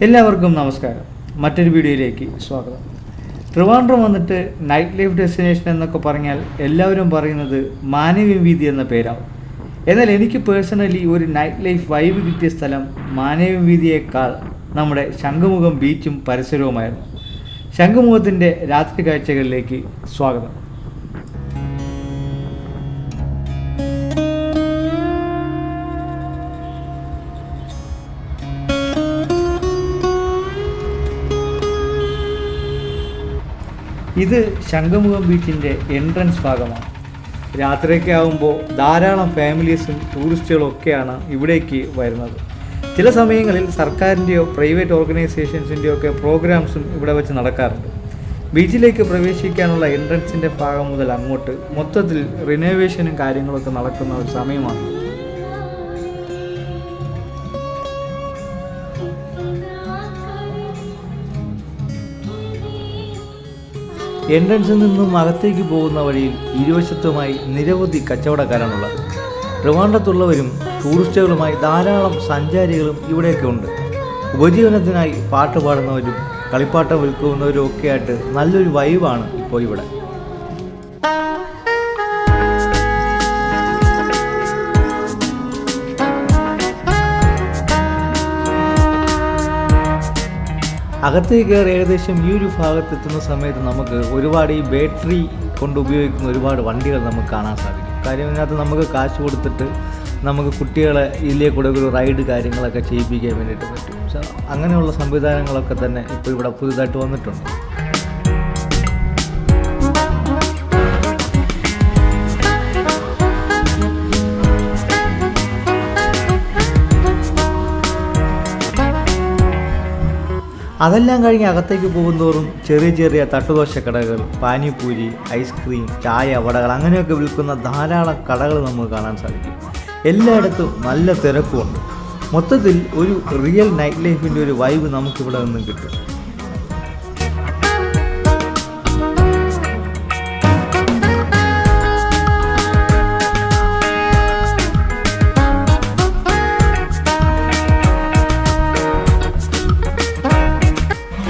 എല്ലാവർക്കും നമസ്കാരം. മറ്റൊരു വീഡിയോയിലേക്ക് സ്വാഗതം. ട്രിവാൻഡ്രം വന്നിട്ട് നൈറ്റ് ലൈഫ് ഡെസ്റ്റിനേഷൻ എന്നൊക്കെ പറഞ്ഞാൽ എല്ലാവരും പറയുന്നത് മാനവീയം വീഥി എന്ന പേരാവും. എന്നാൽ എനിക്ക് പേഴ്സണലി ഒരു നൈറ്റ് ലൈഫ് വൈബ് കിട്ടിയ സ്ഥലം മാനവീയം വീഥിയേക്കാൾ നമ്മുടെ ശംഖുമുഖം ബീച്ചും പരിസരവുമായിരുന്നു. ശംഖുമുഖത്തിൻ്റെ രാത്രി കാഴ്ചകളിലേക്ക് സ്വാഗതം. ഇത് ശംഖുമുഖം ബീച്ചിൻ്റെ എൻട്രൻസ് ഭാഗമാണ്. രാത്രിയൊക്കെ ആകുമ്പോൾ ധാരാളം ഫാമിലീസും ടൂറിസ്റ്റുകളും ഒക്കെയാണ് ഇവിടേക്ക് വരുന്നത്. ചില സമയങ്ങളിൽ സർക്കാരിൻ്റെയോ പ്രൈവറ്റ് ഓർഗനൈസേഷൻസിൻ്റെയോ ഒക്കെ പ്രോഗ്രാംസും ഇവിടെ വെച്ച് നടക്കാറുണ്ട്. ബീച്ചിലേക്ക് പ്രവേശിക്കാനുള്ള എൻട്രൻസിൻ്റെ ഭാഗം മുതൽ അങ്ങോട്ട് മൊത്തത്തിൽ റിനോവേഷനും കാര്യങ്ങളൊക്കെ നടക്കുന്ന ഒരു സമയമാണ്. എൻട്രൻസിൽ നിന്നും അകത്തേക്ക് പോകുന്ന വഴിയിൽ ഇരുവശത്തുമായി നിരവധി കച്ചവടക്കാരാണുള്ളത്. ട്രിവാൻഡ്രത്തുള്ളവരും ടൂറിസ്റ്റുകളുമായി ധാരാളം സഞ്ചാരികളും ഇവിടെയൊക്കെ ഉണ്ട്. ഉപജീവനത്തിനായി പാട്ട് പാടുന്നവരും കളിപ്പാട്ടം വിൽക്കുന്നവരും ഒക്കെ ആയിട്ട് നല്ലൊരു വൈബാണ് ഇപ്പോൾ ഇവിടെ. അകത്തേക്ക് കയറി ഏകദേശം ഈ ഒരു ഭാഗത്തെത്തുന്ന സമയത്ത് നമുക്ക് ഒരുപാട് ഈ ബാറ്ററി കൊണ്ട് ഉപയോഗിക്കുന്ന ഒരുപാട് വണ്ടികൾ നമുക്ക് കാണാൻ സാധിക്കും. കാര്യം ഇതിനകത്ത് നമുക്ക് കാശ് കൊടുത്തിട്ട് നമുക്ക് കുട്ടികളെ ഇതിലേക്കൂടെ ഒരു റൈഡ് കാര്യങ്ങളൊക്കെ ചെയ്യിപ്പിക്കാൻ വേണ്ടിയിട്ട് പറ്റും. അങ്ങനെയുള്ള സംവിധാനങ്ങളൊക്കെ തന്നെ ഇപ്പോൾ ഇവിടെ പുതുതായിട്ട് വന്നിട്ടുണ്ട്. അതെല്ലാം കഴിഞ്ഞ് അകത്തേക്ക് പോകുന്തോറും ചെറിയ ചെറിയ തട്ടുദോശക്കടകൾ, പാനിപൂരി, ഐസ്ക്രീം, ചായ, വടകൾ അങ്ങനെയൊക്കെ വിൽക്കുന്ന ധാരാളം കടകൾ നമുക്ക് കാണാൻ സാധിക്കും. എല്ലായിടത്തും നല്ല തിരക്കുമുണ്ട്. മൊത്തത്തിൽ ഒരു റിയൽ നൈറ്റ് ലൈഫിൻ്റെ ഒരു വൈബ് നമുക്കിവിടെ നിന്നും കിട്ടും.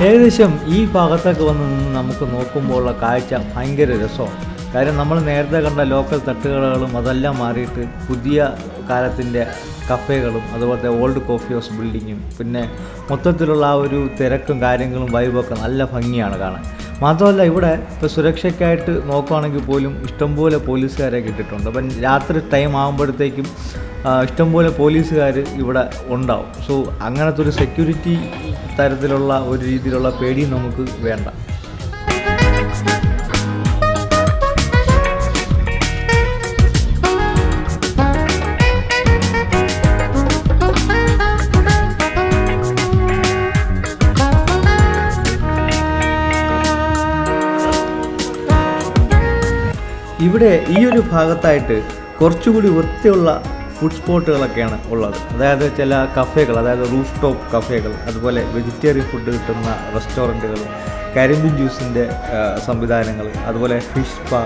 ഏകദേശം ഈ ഭാഗത്തൊക്കെ വന്ന് നിന്ന് നമുക്ക് നോക്കുമ്പോഴുള്ള കാഴ്ച ഭയങ്കര രസമാണ്. കാര്യം നമ്മൾ നേരത്തെ കണ്ട ലോക്കൽ തട്ടുകടകളും അതെല്ലാം മാറിയിട്ട് പുതിയ കാലത്തിൻ്റെ കഫേകളും അതുപോലത്തെ ഓൾഡ് കോഫി ഹൗസ് ബിൽഡിങ്ങും പിന്നെ മൊത്തത്തിലുള്ള ആ ഒരു തിരക്കും കാര്യങ്ങളും വൈബൊക്കെ നല്ല ഭംഗിയാണ് കാണാൻ. മാത്രമല്ല ഇവിടെ ഇപ്പോൾ സുരക്ഷയ്ക്കായിട്ട് നോക്കുകയാണെങ്കിൽ പോലും ഇഷ്ടംപോലെ പോലീസുകാരെ കിട്ടിയിട്ടുണ്ട്. അപ്പം രാത്രി ടൈം ആകുമ്പോഴത്തേക്കും ഇഷ്ടംപോലെ പോലീസുകാർ ഇവിടെ ഉണ്ടാവും. സോ അങ്ങനത്തെ ഒരു സെക്യൂരിറ്റി തരത്തിലുള്ള ഒരു രീതിയിലുള്ള പേടിയും നമുക്ക് വേണ്ട. ഇവിടെ ഈ ഒരു ഭാഗത്തായിട്ട് കുറച്ചുകൂടി വൃത്തിയുള്ള ഫുഡ് സ്പോട്ടുകളൊക്കെയാണ് ഉള്ളത്. അതായത് ചില കഫേകൾ, അതായത് റൂഫ് ടോപ്പ് കഫേകൾ, അതുപോലെ വെജിറ്റേറിയൻ ഫുഡ് കിട്ടുന്ന റെസ്റ്റോറൻറ്റുകൾ, കരിമ്പിൻ ജ്യൂസിൻ്റെ സംവിധാനങ്ങൾ, അതുപോലെ ഫിഷ് സ്പാ,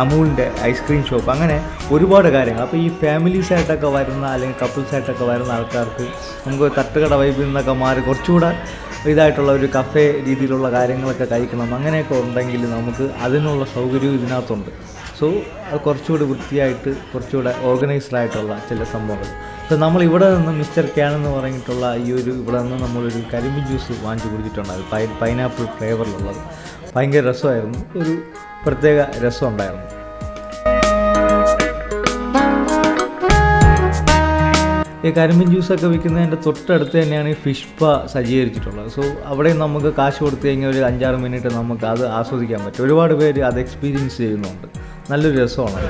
അമൂലിൻ്റെ ഐസ്ക്രീം ഷോപ്പ്, അങ്ങനെ ഒരുപാട് കാര്യങ്ങൾ. അപ്പോൾ ഈ ഫാമിലീസായിട്ടൊക്കെ വരുന്ന അല്ലെങ്കിൽ കപ്പിൾസായിട്ടൊക്കെ വരുന്ന ആൾക്കാർക്ക് നമുക്ക് തട്ടുകട വൈബിൽ നിന്നൊക്കെ മാറി കുറച്ചുകൂടെ ഇതായിട്ടുള്ള ഒരു കഫേ രീതിയിലുള്ള കാര്യങ്ങളൊക്കെ കഴിക്കണം, അങ്ങനെയൊക്കെ ഉണ്ടെങ്കിൽ നമുക്ക് അതിനുള്ള സൗകര്യവും ഇതിനകത്തുണ്ട്. സോ അത് കുറച്ചുകൂടി വൃത്തിയായിട്ട് കുറച്ചുകൂടെ ഓർഗനൈസ്ഡ് ആയിട്ടുള്ള ചില സംഭവങ്ങൾ. സോ നമ്മൾ ഇവിടെ നിന്ന് മിസ്റ്റർ ക്യാൻ എന്ന് പറഞ്ഞിട്ടുള്ള ഈ ഒരു ഇവിടെ നിന്ന് നമ്മളൊരു കരിമ്പിൻ ജ്യൂസ് വാങ്ങിച്ച് കുടിച്ചിട്ടുണ്ടായിരുന്നു. പൈനാപ്പിൾ ഫ്ലേവറിലുള്ളത് ഭയങ്കര രസമായിരുന്നു. ഒരു പ്രത്യേക രസം ഉണ്ടായിരുന്നു. ഈ കരിമ്പിൻ ജ്യൂസൊക്കെ വിൽക്കുന്നതിൻ്റെ തൊട്ടടുത്ത് തന്നെയാണ് ഈ ഫിഷ് സ്പാ സജ്ജീകരിച്ചിട്ടുള്ളത്. സോ അവിടെ നമുക്ക് കാശ് കൊടുത്തു കഴിഞ്ഞാൽ ഒരു 5-6 മിനിറ്റ് നമുക്ക് അത് ആസ്വദിക്കാൻ പറ്റും. ഒരുപാട് പേര് അത് എക്സ്പീരിയൻസ് ചെയ്യുന്നുണ്ട്. നല്ലൊരു രസമാണ്.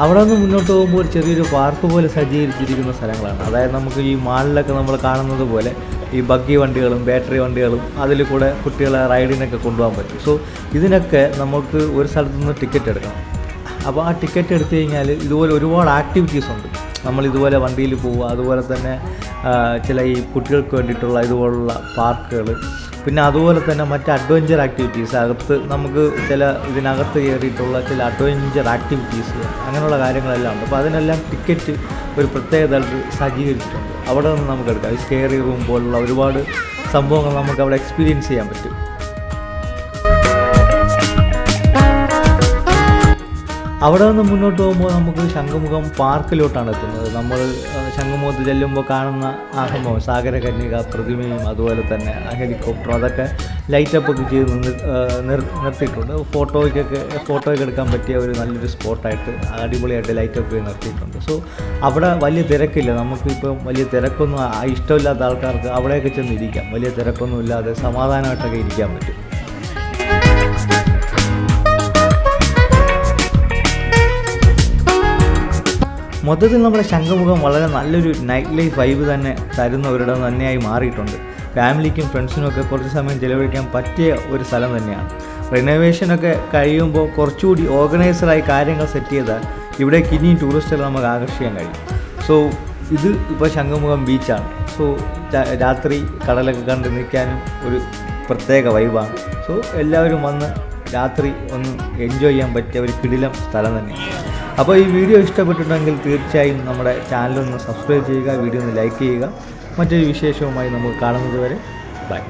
അവിടെ നിന്ന് മുന്നോട്ട് പോകുമ്പോൾ ഒരു ചെറിയൊരു പാർക്ക് പോലെ സജ്ജീകരിച്ചിരിക്കുന്ന സ്ഥലങ്ങളാണ്. അതായത് നമുക്ക് ഈ മാളിലൊക്കെ നമ്മൾ കാണുന്നത് പോലെ ഈ ബഗ്ഗി വണ്ടികളും ബാറ്ററി വണ്ടികളും അതിൽ കൂടെ കുട്ടികളെ റൈഡിനൊക്കെ കൊണ്ടുപോകാൻ പറ്റും. സോ ഇതിനൊക്കെ നമുക്ക് ഒരു സ്ഥലത്തു നിന്ന് ടിക്കറ്റ് എടുക്കണം. അപ്പോൾ ആ ടിക്കറ്റ് എടുത്തു കഴിഞ്ഞാൽ ഇതുപോലെ ഒരുപാട് ആക്ടിവിറ്റീസ് ഉണ്ട്. നമ്മൾ ഇതുപോലെ വണ്ടിയിൽ പോവുക, അതുപോലെ തന്നെ ചില ഈ കുട്ടികൾക്ക് വേണ്ടിയിട്ടുള്ള ഇതുപോലുള്ള പാർക്കുകൾ, പിന്നെ അതുപോലെ തന്നെ മറ്റ് അഡ്വഞ്ചർ ആക്ടിവിറ്റീസ് അകത്ത് നമുക്ക് ഇതിനകത്ത് കയറിയിട്ടുള്ള ചില അഡ്വഞ്ചർ ആക്ടിവിറ്റീസ് അങ്ങനെയുള്ള കാര്യങ്ങളെല്ലാം ഉണ്ട്. അപ്പോൾ അതിനെല്ലാം ടിക്കറ്റ് ഒരു പ്രത്യേക തലത്തിൽ സജ്ജീകരിച്ചിട്ടുണ്ട്. അവിടെ നിന്ന് നമുക്ക് എടുക്കാം. ഈ സ്കെയറി റൂം പോലുള്ള ഒരുപാട് സംഭവങ്ങൾ നമുക്ക് അവിടെ എക്സ്പീരിയൻസ് ചെയ്യാൻ പറ്റും. അവിടെ നിന്ന് മുന്നോട്ട് പോകുമ്പോൾ നമുക്ക് ശംഖുമുഖം പാർക്കിലോട്ടാണ് എത്തുന്നത്. നമ്മൾ ശംഖുമുഖത്ത് ചെല്ലുമ്പോൾ കാണുന്ന ആ സംഭവം സാഗരകന്യക പ്രതിമയും അതുപോലെ തന്നെ ആ ഹെലികോപ്റ്ററും അതൊക്കെ ലൈറ്റപ്പ് ഒക്കെ ചെയ്ത് നിർത്തിയിട്ടുണ്ട്. ഫോട്ടോയ്ക്ക് എടുക്കാൻ പറ്റിയ ഒരു നല്ലൊരു സ്പോട്ടായിട്ട് അടിപൊളിയായിട്ട് ലൈറ്റപ്പ് ചെയ്ത് നിർത്തിയിട്ടുണ്ട്. സോ അവിടെ വലിയ തിരക്കില്ല. നമുക്കിപ്പം വലിയ തിരക്കൊന്നും ഇഷ്ടമില്ലാത്ത ആൾക്കാർക്ക് അവിടെയൊക്കെ ചെന്നിരിക്കാം. വലിയ തിരക്കൊന്നും ഇല്ലാതെ സമാധാനമായിട്ടൊക്കെ ഇരിക്കാൻ പറ്റും. മൊത്തത്തിൽ നമ്മുടെ ശംഖുമുഖം വളരെ നല്ലൊരു നൈറ്റ് ലൈഫ് വൈബ് തന്നെ തരുന്ന ഒരിടം തന്നെയായി മാറിയിട്ടുണ്ട്. ഫാമിലിക്കും ഫ്രണ്ട്സിനുമൊക്കെ കുറച്ച് സമയം ചിലവഴിക്കാൻ പറ്റിയ ഒരു സ്ഥലം തന്നെയാണ്. റിനോവേഷനൊക്കെ കഴിയുമ്പോൾ കുറച്ചുകൂടി ഓർഗനൈസറായി കാര്യങ്ങൾ സെറ്റ് ചെയ്താൽ ഇവിടേക്ക് ഇനിയും ടൂറിസ്റ്റുകൾ നമുക്ക് ആകർഷിക്കാൻ കഴിയും. സോ ഇത് ഇപ്പോൾ ശംഖുമുഖം ബീച്ചാണ്. സോ രാത്രി കടലൊക്കെ കണ്ട് നിൽക്കാനും ഒരു പ്രത്യേക വൈബാണ്. സോ എല്ലാവരും വന്ന് രാത്രി ഒന്ന് എൻജോയ് ചെയ്യാൻ പറ്റിയ ഒരു കിടിലം സ്ഥലം തന്നെയാണ്. അപ്പോൾ ഈ വീഡിയോ ഇഷ്ടപ്പെട്ടിട്ടുണ്ടെങ്കിൽ തീർച്ചയായും നമ്മുടെ ചാനലൊന്ന് സബ്സ്ക്രൈബ് ചെയ്യുക, വീഡിയോ ഒന്ന് ലൈക്ക് ചെയ്യുക. മറ്റൊരു വിശേഷവുമായി നമുക്ക് കാണുന്നത് വരെ ബൈ.